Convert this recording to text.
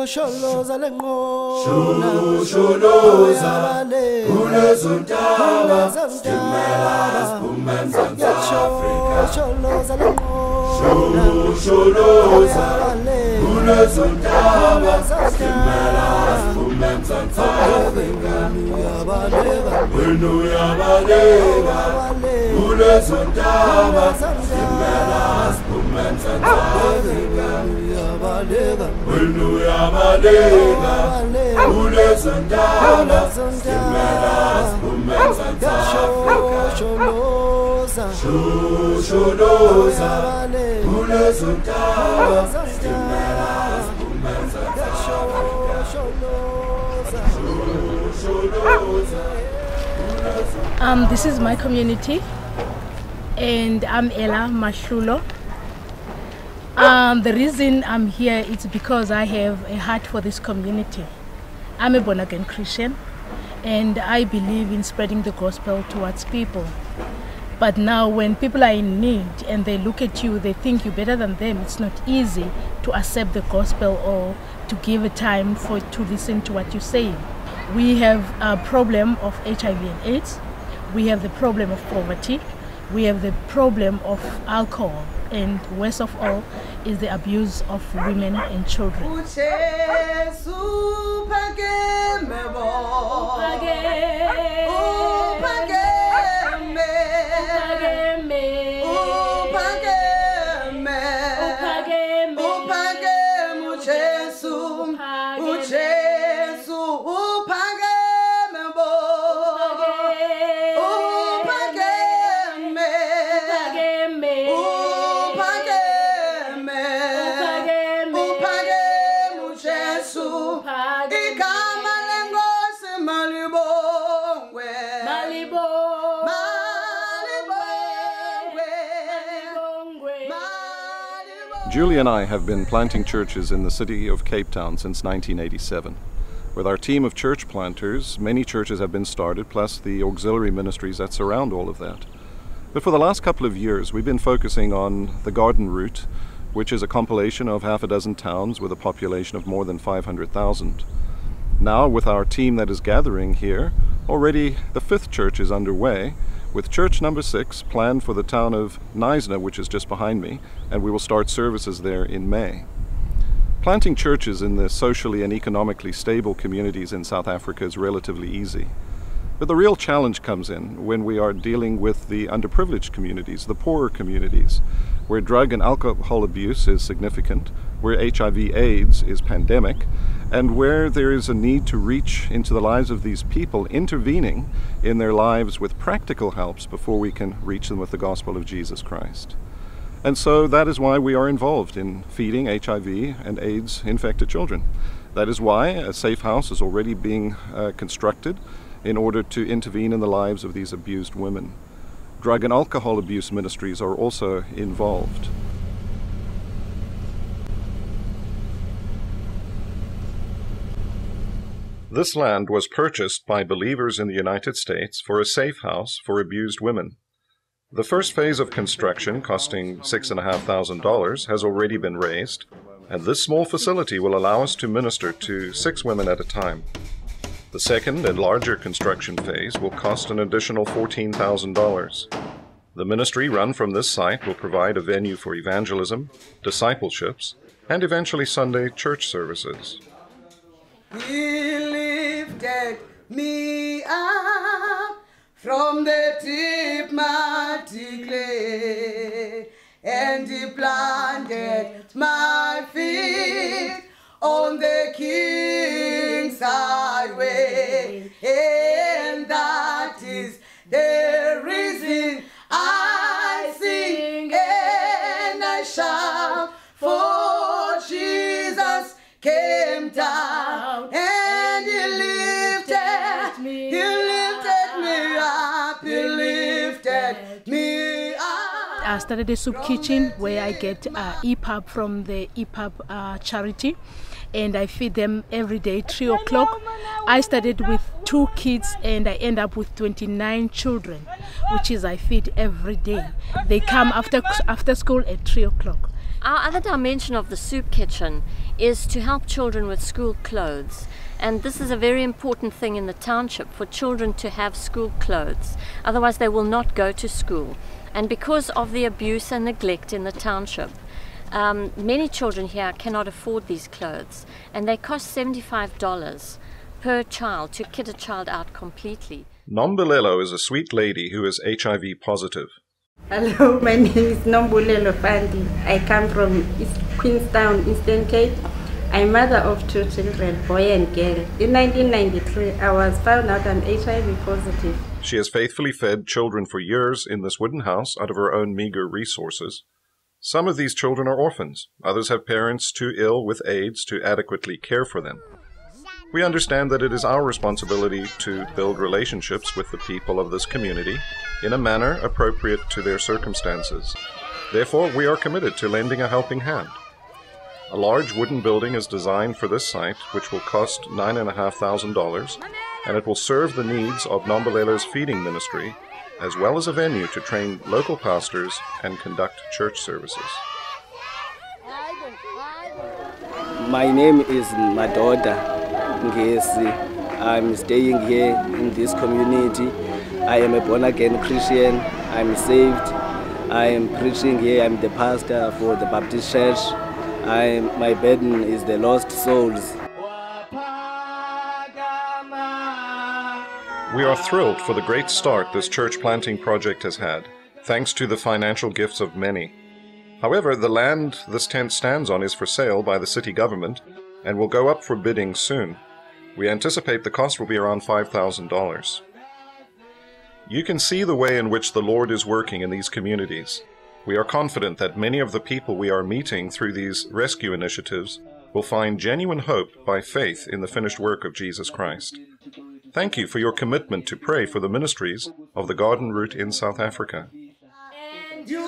Sholoza lengqona sholoza kulezontaba stimela spumen South Africa sholoza lengqona sholoza kulezontaba stimela spumen South Africa wenu yabaleka kulezontaba stimela spumen South Africa wenu yabaleka kulezontaba stimela spumen South Africa sholoza kulezontaba stimela spumen South Africa. This is my community, and I'm Ella Mashulo. The reason I'm here is because I have a heart for this community. I'm a born-again Christian, and I believe in spreading the gospel towards people. But now when people are in need and they look at you, they think you're better than them, it's not easy to accept the gospel or to give a time to listen to what you're saying. We have a problem of HIV and AIDS. We have the problem of poverty. We have the problem of alcohol. And worst of all is the abuse of women and children. Julie and I have been planting churches in the city of Cape Town since 1987. With our team of church planters, many churches have been started, plus the auxiliary ministries that surround all of that. But for the last couple of years, we've been focusing on the Garden Route, which is a compilation of half a dozen towns with a population of more than 500,000. Now, with our team that is gathering here, already the 5th church is underway, with church number 6 planned for the town of Knysna, which is just behind me, and we will start services there in May. Planting churches in the socially and economically stable communities in South Africa is relatively easy. But the real challenge comes in when we are dealing with the underprivileged communities, the poorer communities, where drug and alcohol abuse is significant, where HIV/AIDS is pandemic, and where there is a need to reach into the lives of these people, intervening in their lives with practical helps before we can reach them with the gospel of Jesus Christ. And so that is why we are involved in feeding HIV and AIDS infected children. That is why a safe house is already being constructed in order to intervene in the lives of these abused women. Drug and alcohol abuse ministries are also involved. This land was purchased by believers in the United States for a safe house for abused women. The first phase of construction, costing $6,500, has already been raised, and this small facility will allow us to minister to 6 women at a time. The second and larger construction phase will cost an additional $14,000. The ministry run from this site will provide a venue for evangelism, discipleships, and eventually Sunday church services. He lifted me up from the deep mighty clay, and he planted my feet on the King's highway, and that is the reason I sing and I shout, for Jesus came down and he lifted me up, he lifted me up. I started a soup kitchen where I get EPUB from the EPUB charity, and I feed them every day, 3 o'clock. I started with 2 kids and I end up with 29 children, which is I feed every day. They come after school at 3 o'clock. Our other dimension of the soup kitchen is to help children with school clothes. And this is a very important thing in the township, for children to have school clothes. Otherwise they will not go to school. And because of the abuse and neglect in the township, many children here cannot afford these clothes. And they cost $75 per child to kit a child out completely. Nombulelo is a sweet lady who is HIV positive. Hello, my name is Nombulelo Fandi. I come from Queenstown, Eastern Cape. I'm mother of 2 children, boy and girl. In 1993, I was found out I'm HIV positive. She has faithfully fed children for years in this wooden house out of her own meager resources. Some of these children are orphans. Others have parents too ill with AIDS to adequately care for them. We understand that it is our responsibility to build relationships with the people of this community in a manner appropriate to their circumstances. Therefore, we are committed to lending a helping hand. A large wooden building is designed for this site, which will cost $9,500, and it will serve the needs of Nombulelo's feeding ministry, as well as a venue to train local pastors and conduct church services. My name is Madoda Ngesi. I'm staying here in this community. I am a born-again Christian. I'm saved. I am preaching here. I'm the pastor for the Baptist Church. My burden is the lost souls. We are thrilled for the great start this church planting project has had, thanks to the financial gifts of many. However, the land this tent stands on is for sale by the city government and will go up for bidding soon. We anticipate the cost will be around $5,000. You can see the way in which the Lord is working in these communities. We are confident that many of the people we are meeting through these rescue initiatives will find genuine hope by faith in the finished work of Jesus Christ. Thank you for your commitment to pray for the ministries of the Garden Route in South Africa. And you